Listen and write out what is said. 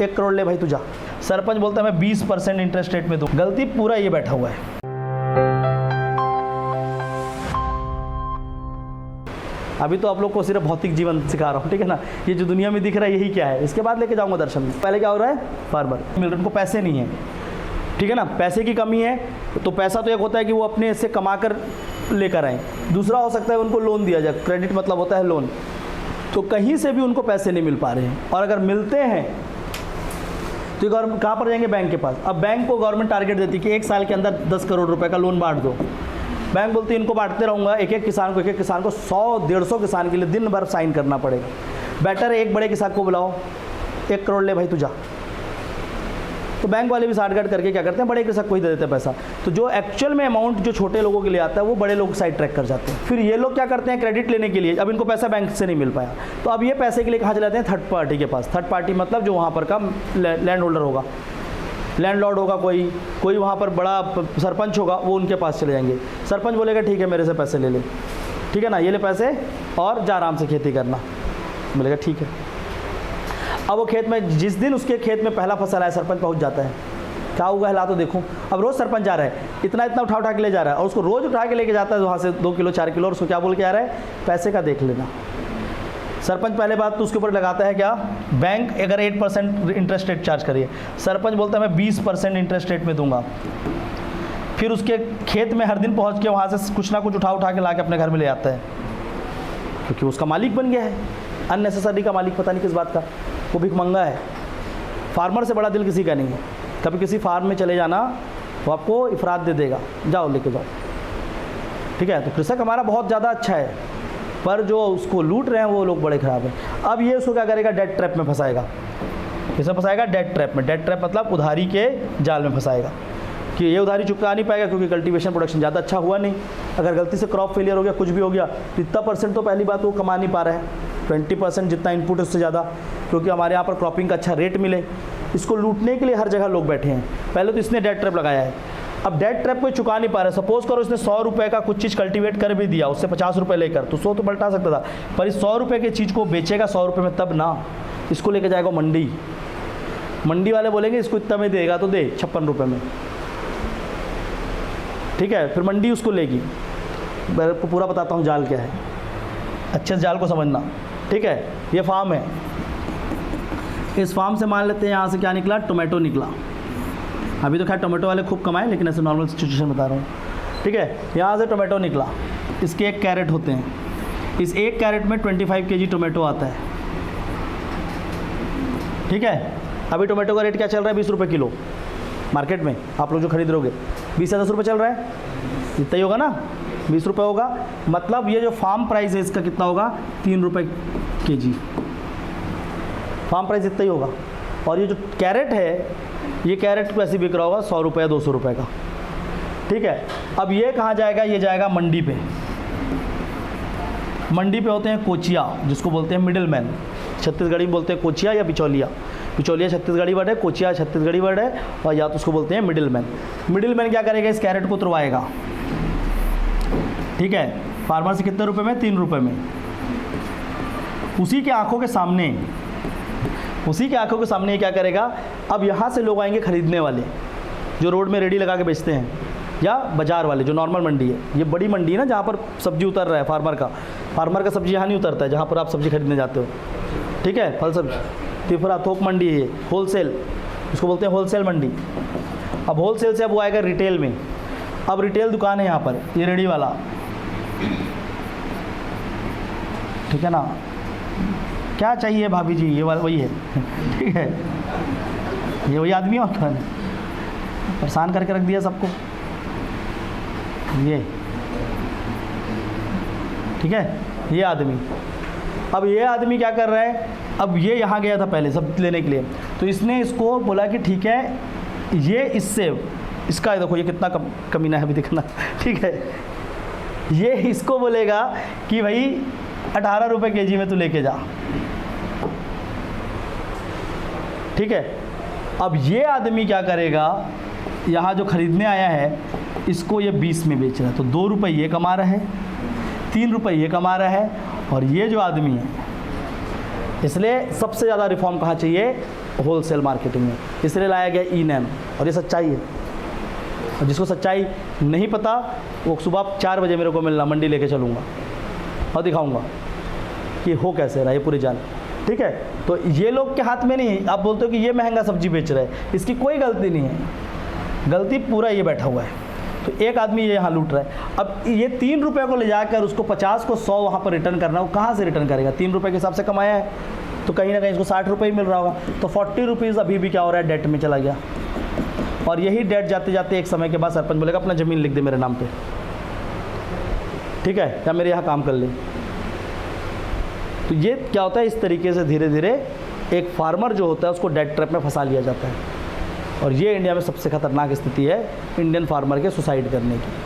1 करोड़ ले भाई तू जा। सरपंच बोलता है मैं 20% इंटरेस्ट रेट में दूँ। गलती पूरा ये बैठा हुआ है। अभी तो आप लोग को सिर्फ भौतिक जीवन सिखा रहा हूँ, ठीक है ना। ये जो दुनिया में दिख रहा है यही क्या है, इसके बाद लेके जाऊँगा दर्शन में। पहले क्या हो रहा है, फार्मर मिल रहे, उनको पैसे नहीं है, ठीक है ना, पैसे की कमी है। तो पैसा तो एक होता है कि वो अपने से कमा कर लेकर आए, दूसरा हो सकता है उनको लोन दिया जाए। क्रेडिट मतलब होता है लोन। तो कहीं से भी उनको पैसे नहीं मिल पा रहे हैं, और अगर मिलते हैं तो गवर्नमेंट कहाँ पर जाएंगे, बैंक के पास। अब बैंक को गवर्नमेंट टारगेट देती है कि 1 साल के अंदर 10 करोड़ रुपए का लोन बांट दो। बैंक बोलती है इनको बांटते रहूँगा, एक एक किसान को 100-150 किसान के लिए दिन भर साइन करना पड़ेगा। बेटर है एक बड़े किसान को बुलाओ, 1 करोड़ ले भाई तू जा। तो बैंक वाले भी साठगांठ करके क्या करते हैं, बड़े किसान को ही दे देते हैं पैसा। तो जो एक्चुअल में अमाउंट जो छोटे लोगों के लिए आता है वो बड़े लोग साइड ट्रैक कर जाते हैं। फिर ये लोग क्या करते हैं, क्रेडिट लेने के लिए, अब इनको पैसा बैंक से नहीं मिल पाया तो अब ये पैसे के लिए कहाँ चले जाते हैं, थर्ड पार्टी के पास। थर्ड पार्टी मतलब जो वहाँ पर का लैंड होल्डर होगा, लैंडलॉर्ड होगा, कोई वहाँ पर बड़ा सरपंच होगा, वो उनके पास चले जाएंगे। सरपंच बोलेगा ठीक है मेरे से पैसे ले ले, ठीक है ना, ये ले पैसे और जा आराम से खेती करना। बोलेगा ठीक है। अब वो खेत में, जिस दिन उसके खेत में पहला फसल आया, सरपंच पहुँच जाता है, क्या हुआ है ला तो देखूँ। अब रोज़ सरपंच जा रहा है, इतना उठा के ले जा रहा है, और उसको रोज़ उठा के लेके जाता है वहाँ से 2 किलो 4 किलो, और उसको क्या बोल के आ रहा है, पैसे का देख लेना। सरपंच पहले बात तो उसके ऊपर लगाता है क्या, बैंक अगर 8% इंटरेस्ट रेट चार्ज करिए, सरपंच बोलता है मैं 20% इंटरेस्ट रेट में दूंगा। फिर उसके खेत में हर दिन पहुंच के वहाँ से कुछ ना कुछ उठा के ला के अपने घर में ले आता है, क्योंकि उसका मालिक बन गया है। अननेसेसरी का मालिक, पता नहीं किस बात का, वो भिखमंगा है। फार्मर से बड़ा दिल किसी का नहीं है। कभी किसी फार्म में चले जाना, वो आपको इफरात दे देगा, जाओ लेके जाओ, ठीक है। तो कृषक हमारा बहुत ज़्यादा अच्छा है, पर जो उसको लूट रहे हैं वो लोग बड़े ख़राब हैं। अब ये उसको क्या करेगा, डेट ट्रैप में फंसाएगा। किसमें फंसाएगा, डेट ट्रैप में। डेट ट्रैप मतलब उधारी के जाल में फंसाएगा कि ये उधारी चुका नहीं पाएगा क्योंकि कल्टीवेशन प्रोडक्शन ज़्यादा अच्छा हुआ नहीं। अगर गलती से क्रॉप फेलियर हो गया, कुछ भी हो गया, तो इतना परसेंट तो पहली बात वो कमा नहीं पा रहा है, 20% जितना इनपुट है उससे ज़्यादा, क्योंकि हमारे यहाँ पर क्रॉपिंग का अच्छा रेट मिले। इसको लूटने के लिए हर जगह लोग बैठे हैं। पहले तो इसने डेट ट्रैप लगाया है, अब डेट ट्रैप कोई चुका नहीं पा रहा है। सपोज करो इसने 100 रुपये का कुछ चीज़ कल्टीवेट कर भी दिया, उससे 50 रुपये लेकर, तो 100 तो पलटा सकता था, पर इस 100 रुपये की चीज़ को बेचेगा 100 रुपये में, तब ना इसको लेके जाएगा मंडी। मंडी वाले बोलेंगे इसको इतना में देगा तो दे 56 रुपये में, ठीक है। फिर मंडी उसको लेगी। मैं पूरा बताता हूँ जाल क्या है, अच्छे से जाल को समझना, ठीक है। ये फार्म है, इस फार्म से मान लेते हैं यहाँ से क्या निकला, टोमेटो निकला। अभी तो खैर टोमेटो वाले खूब कमाए, लेकिन ऐसे नॉर्मल सिचुएशन बता रहा हूँ, ठीक है। यहाँ से टोमेटो निकला, इसके 1 कैरेट होते हैं, इस 1 कैरेट में 25 kg टोमेटो आता है, ठीक है। अभी टोमेटो का रेट क्या चल रहा है, 20 रुपये किलो मार्केट में। आप लोग जो खरीद रहोगे 20 या 10 रुपये चल रहा है, इतना ही होगा ना, 20 रुपये होगा। मतलब ये जो फार्म प्राइस है इसका कितना होगा, 3 रुपये kg, फार्म प्राइस इतना ही होगा। और ये जो कैरेट है, ये कैरेट पैसे बिक रहा होगा 100 रुपये 200 रुपये का, ठीक है। अब ये कहाँ जाएगा, ये जाएगा मंडी पे। मंडी पे होते हैं कोचिया, जिसको बोलते हैं मिडिल मैन। छत्तीसगढ़ी में बोलते हैं कोचिया या बिचौलिया। बिचौलिया छत्तीसगढ़ी वर्ड है, कोचिया छत्तीसगढ़ी वर्ड है, और या तो उसको बोलते हैं मिडिल मैन। मिडिल मैन क्या करेगा, इस कैरेट को उतरवाएगा, ठीक है। फार्मर से कितने रुपए में, 3 रुपये में। उसी के आंखों के सामने क्या करेगा, अब यहाँ से लोग आएंगे खरीदने वाले, जो रोड में रेडी लगा के बेचते हैं, या बाज़ार वाले, जो नॉर्मल मंडी है। ये बड़ी मंडी है ना, जहाँ पर सब्जी उतर रहा है फार्मर का सब्जी यहाँ नहीं उतरता है, जहाँ पर आप सब्जी खरीदने जाते हो, ठीक है। फल सब्जी तिफरा थोक मंडी है, होलसेल, इसको बोलते हैं होलसेल मंडी। अब होलसेल से अब वो आएगा रिटेल में। अब रिटेल दुकान है यहाँ पर, ये रेडी वाला, ठीक है ना। क्या चाहिए भाभी जी, ये वाला वही है, ठीक है। ये वही आदमी होता है, परेशान करके रख दिया सबको, ये, ठीक है, ये आदमी। अब ये आदमी क्या कर रहा है, अब ये यहाँ गया था पहले सब लेने के लिए, तो इसने इसको बोला कि ठीक है, ये इससे इसका देखो ये कितना कमीना है अभी दिखना, ठीक है। ये इसको बोलेगा कि भाई 18 रुपये kg में तू लेके जा, ठीक है। अब ये आदमी क्या करेगा, यहाँ जो खरीदने आया है इसको ये 20 में बेच रहा है, तो 2 रुपये ये कमा रहा है, 3 रुपये ये कमा रहा है, और ये जो आदमी है, इसलिए सबसे ज़्यादा रिफॉर्म कहाँ चाहिए, होलसेल मार्केटिंग में, इसलिए लाया गया ई नैम, और ये सच्चाई है। और जिसको सच्चाई नहीं पता वो सुबह 4 बजे मेरे को मिलना, मंडी लेके चलूँगा और दिखाऊँगा कि हो कैसे रहा ये पूरी जान। ठीक है, तो ये लोग के हाथ में नहीं है। आप बोलते हो कि ये महंगा सब्जी बेच रहे हैं, इसकी कोई गलती नहीं है, गलती पूरा ये बैठा हुआ है। तो एक आदमी ये यहाँ लूट रहा है। अब ये 3 रुपये को ले जाकर उसको 50 को 100 वहाँ पर रिटर्न करना, वो कहाँ से रिटर्न करेगा? 3 रुपये के हिसाब से कमाया है तो कहीं ना कहीं इसको 60 रुपये ही मिल रहा होगा। तो 40 रुपीज़ अभी भी क्या हो रहा है, डेट में चला गया। और यही डेट जाते जाते एक समय के बाद सरपंच बोलेगा अपना ज़मीन लिख दे मेरे नाम पे, ठीक है, या मेरे यहाँ काम कर ले। तो ये क्या होता है, इस तरीके से धीरे धीरे एक फार्मर जो होता है उसको डेट ट्रैप में फंसा लिया जाता है। और ये इंडिया में सबसे खतरनाक स्थिति है इंडियन फार्मर के सुसाइड करने की।